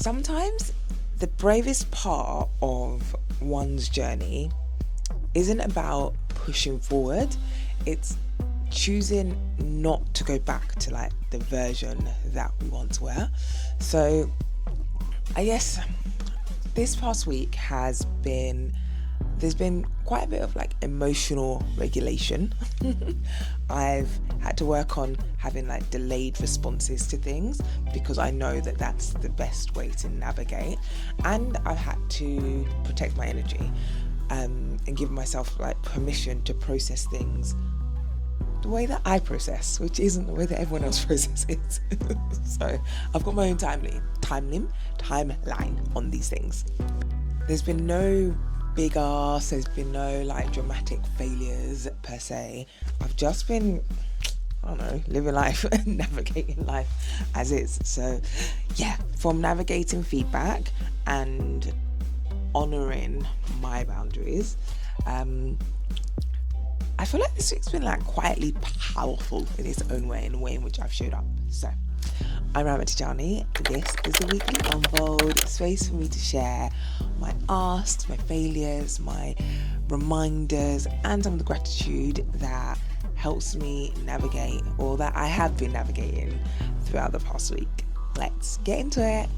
Sometimes the bravest part of one's journey isn't about pushing forward, it's choosing not to go back to like the version that we once were. So I guess this past week there's been quite a bit of like emotional regulation. I've had to work on having like delayed responses to things because I know that that's the best way to navigate, and I've had to protect my energy and give myself like permission to process things the way that I process, which isn't the way that everyone else processes. So I've got my own timeline on these things. There's been no big ass, there's been no like dramatic failures per se. I've just been, I don't know, living life and navigating life as is. So yeah, from navigating feedback and honouring my boundaries, I feel like this week's been like quietly powerful in its own way, in a way in which I've showed up. So I'm Rama Tijani. This is the weekly unfold, space for me to share my asks, my failures, my reminders, and some of the gratitude that helps me navigate, or that I have been navigating throughout the past week. Let's get into it.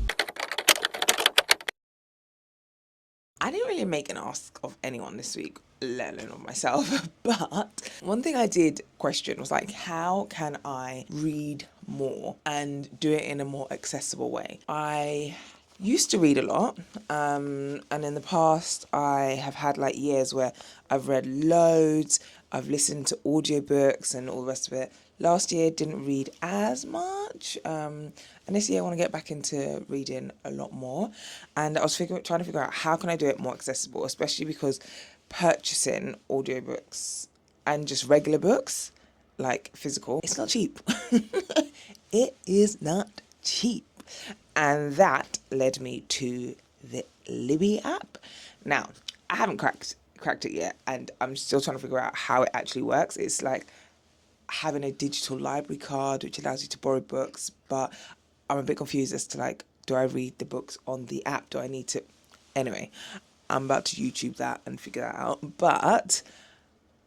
I didn't really make an ask of anyone this week, let alone of myself, but one thing I did question was like, how can I read more and do it in a more accessible way? I used to read a lot, and in the past I have had like years where I've read loads, I've listened to audiobooks and all the rest of it. Last year didn't read as much, and this year I want to get back into reading a lot more. And I was trying to figure out how can I do it more accessible, especially because purchasing audiobooks and just regular books, like physical, it's not cheap. It is not cheap. And that led me to the Libby app. Now, I haven't cracked it yet, and I'm still trying to figure out how it actually works. It's like having a digital library card which allows you to borrow books, but I'm a bit confused as to like, do I read the books on the app? Do I need to? Anyway, I'm about to YouTube that and figure that out. But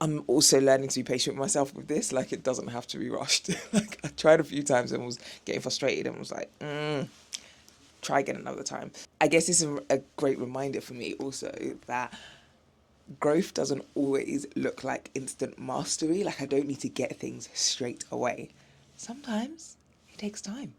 I'm also learning to be patient with myself with this. Like, it doesn't have to be rushed. Like, I tried a few times and was getting frustrated and was like, try again another time. I guess it's a great reminder for me also that growth doesn't always look like instant mastery. Like, I don't need to get things straight away. Sometimes it takes time.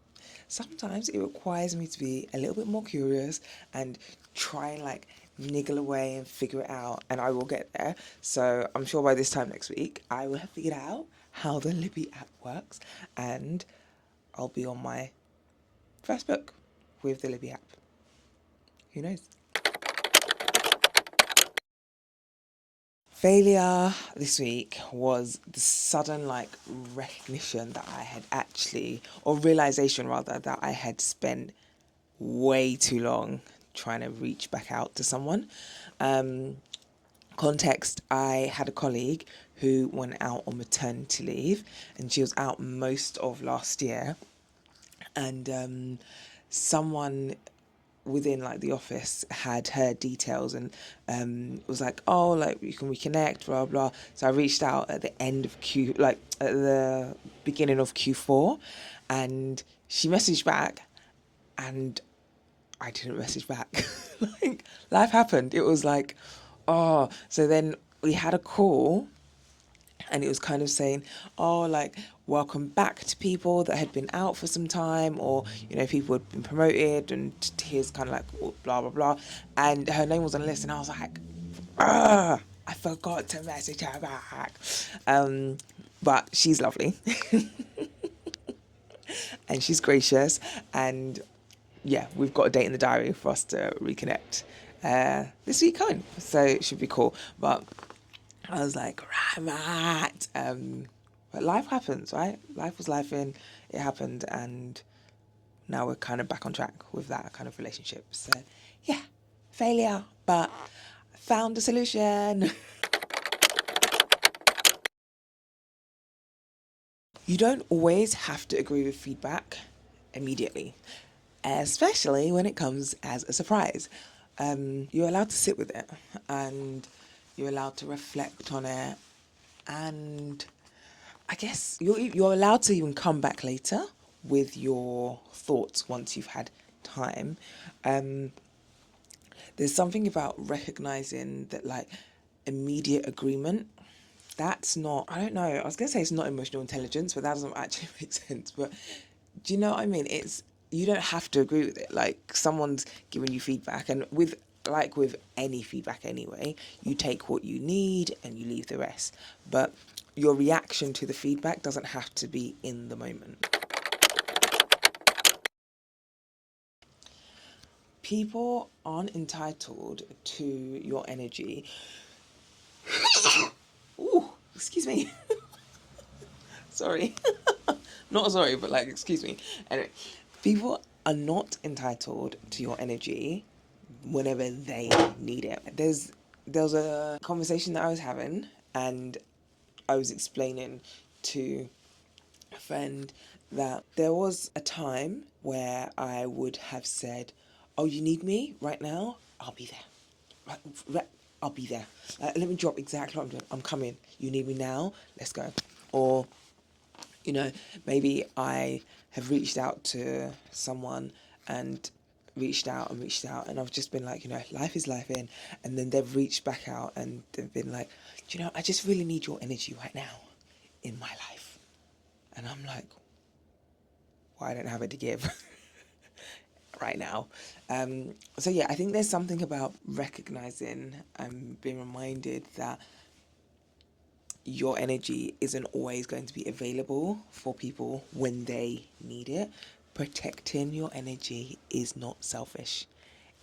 Sometimes it requires me to be a little bit more curious and try and like niggle away and figure it out, and I will get there. So I'm sure by this time next week I will have figured out how the Libby app works, and I'll be on my first book with the Libby app. Who knows? Failure this week was the sudden like recognition that I had actually, or realization rather, that I had spent way too long trying to reach back out to someone. Context, I had a colleague who went out on maternity leave, and she was out most of last year, and someone within like the office had her details and was like, oh, like you can reconnect, blah blah. So I reached out at the end of at the beginning of Q4, and she messaged back, and I didn't message back. Like, life happened. It was like, oh, so then we had a call, and it was kind of saying, oh, like, welcome back to people that had been out for some time, or, you know, people had been promoted, and here's kind of like blah, blah, blah. And her name was on the list, and I was like, ah, I forgot to message her back. But she's lovely. And she's gracious, and yeah, we've got a date in the diary for us to reconnect this week coming, so it should be cool. But I was like, right, but life happens, right? Life was life in, it happened, and now we're kind of back on track with that kind of relationship. So yeah, failure, but found a solution. You don't always have to agree with feedback immediately. especially when it comes as a surprise. You're allowed to sit with it, and you're allowed to reflect on it, and I guess you're allowed to even come back later with your thoughts once you've had time. Um, there's something about recognizing that, like, immediate agreement, that's not, I don't know, I was going to say it's not emotional intelligence, but that doesn't actually make sense. But do you know what I mean? It's, you don't have to agree with it. Like, someone's giving you feedback, and with any feedback anyway, you take what you need and you leave the rest. But your reaction to the feedback doesn't have to be in the moment. People aren't entitled to your energy. Ooh, excuse me. Sorry. Not sorry, but like, excuse me. Anyway, people are not entitled to your energy whenever they need it. There was a conversation that I was having, and I was explaining to a friend that there was a time where I would have said, "Oh, you need me right now? I'll be there. Right, I'll be there. Let me drop exactly what I'm doing. I'm coming. You need me now? Let's go." Or, you know, maybe I have reached out to someone and reached out, and I've just been like, life is life in, and then they've reached back out and they've been like, I just really need your energy right now in my life. And I'm like, well, I don't have it to give right now. So yeah, I think there's something about recognizing and being reminded that your energy isn't always going to be available for people when they need it. Protecting your energy is not selfish.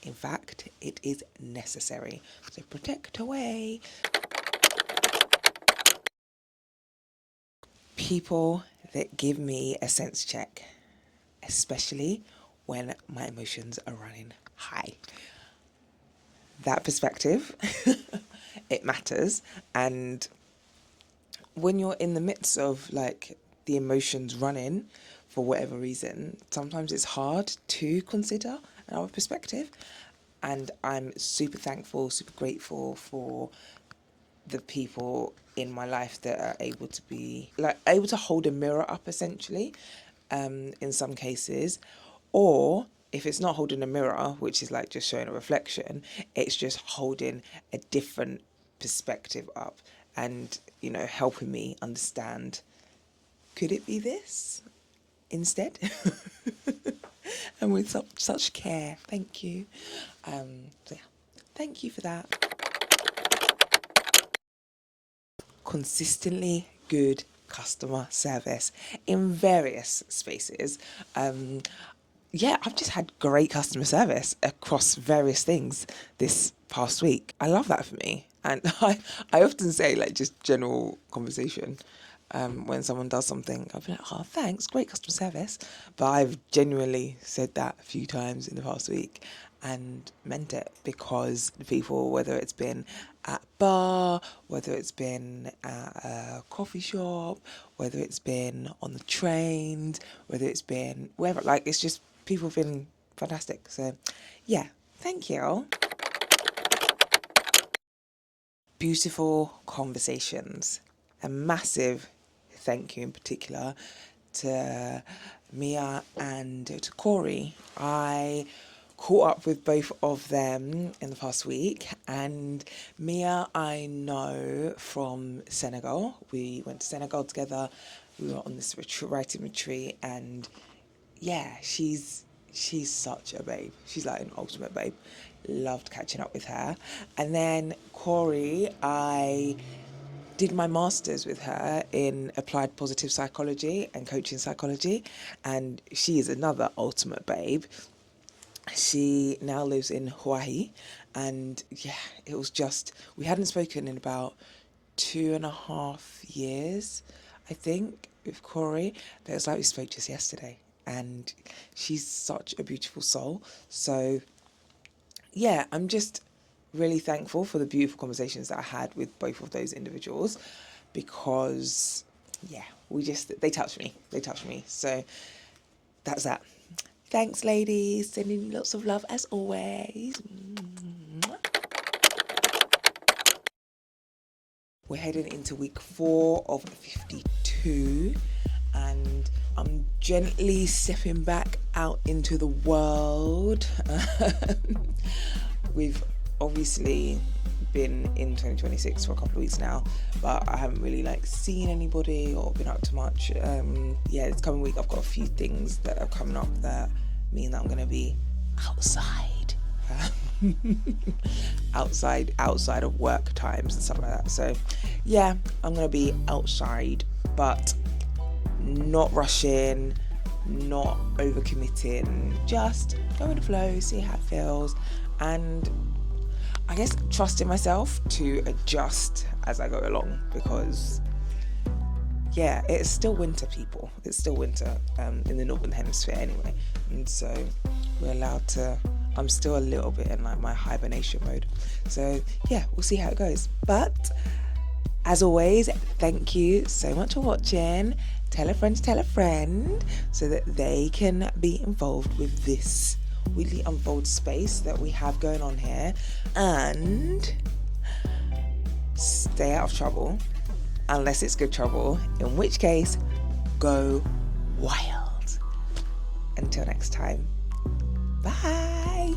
In fact, it is necessary. So protect away. People that give me a sense check, especially when my emotions are running high. That perspective, it matters. And when you're in the midst of, like, the emotions running for whatever reason, sometimes it's hard to consider another perspective. And I'm super thankful, super grateful for the people in my life that are able to be, like, able to hold a mirror up, essentially, in some cases. Or if it's not holding a mirror, which is like just showing a reflection, it's just holding a different perspective up, and helping me understand, could it be this instead? And with such care. Thank you. So yeah, thank you for that. Consistently good customer service in various spaces. Yeah, I've just had great customer service across various things this past week. I love that for me. And I often say, like, just general conversation. When someone does something, I'll be like, "Oh, thanks, great customer service." But I've genuinely said that a few times in the past week and meant it, because the people, whether it's been at a bar, whether it's been at a coffee shop, whether it's been on the trains, whether it's been wherever, like, it's just, people have been fantastic. So yeah, thank you. Beautiful conversations. A massive thank you in particular to Mia and to Corey. I caught up with both of them in the past week, and Mia I know from Senegal. We went to Senegal together. We were on this writing retreat, and yeah, she's such a babe. She's like an ultimate babe. Loved catching up with her. And then Corey, I did my master's with her in applied positive psychology and coaching psychology, and she is another ultimate babe. She now lives in Hawaii, and yeah, it was just, we hadn't spoken in about 2.5 years, I think, with Corey, but it was like we spoke just yesterday, and she's such a beautiful soul. So yeah, I'm just really thankful for the beautiful conversations that I had with both of those individuals, because yeah, they touched me. So that's that. Thanks, ladies. Sending you lots of love as always. We're heading into week 4 of 52, and I'm gently stepping back out into the world. We've obviously been in 2026 for a couple of weeks now, but I haven't really seen anybody or been up to much. This coming week I've got a few things that are coming up that mean that I'm going to be outside. outside of work times and stuff like that. So yeah, I'm gonna be outside, but not rushing, not overcommitting, just go with the flow, see how it feels, and I guess trusting myself to adjust as I go along, because yeah, it's still winter, people. It's still winter in the Northern Hemisphere anyway, and so we're allowed to. I'm still a little bit in my hibernation mode. So yeah, we'll see how it goes. But as always, thank you so much for watching. Tell a friend so that they can be involved with this weekly unfold space that we have going on here, and stay out of trouble unless it's good trouble, in which case go wild. Until next time, bye.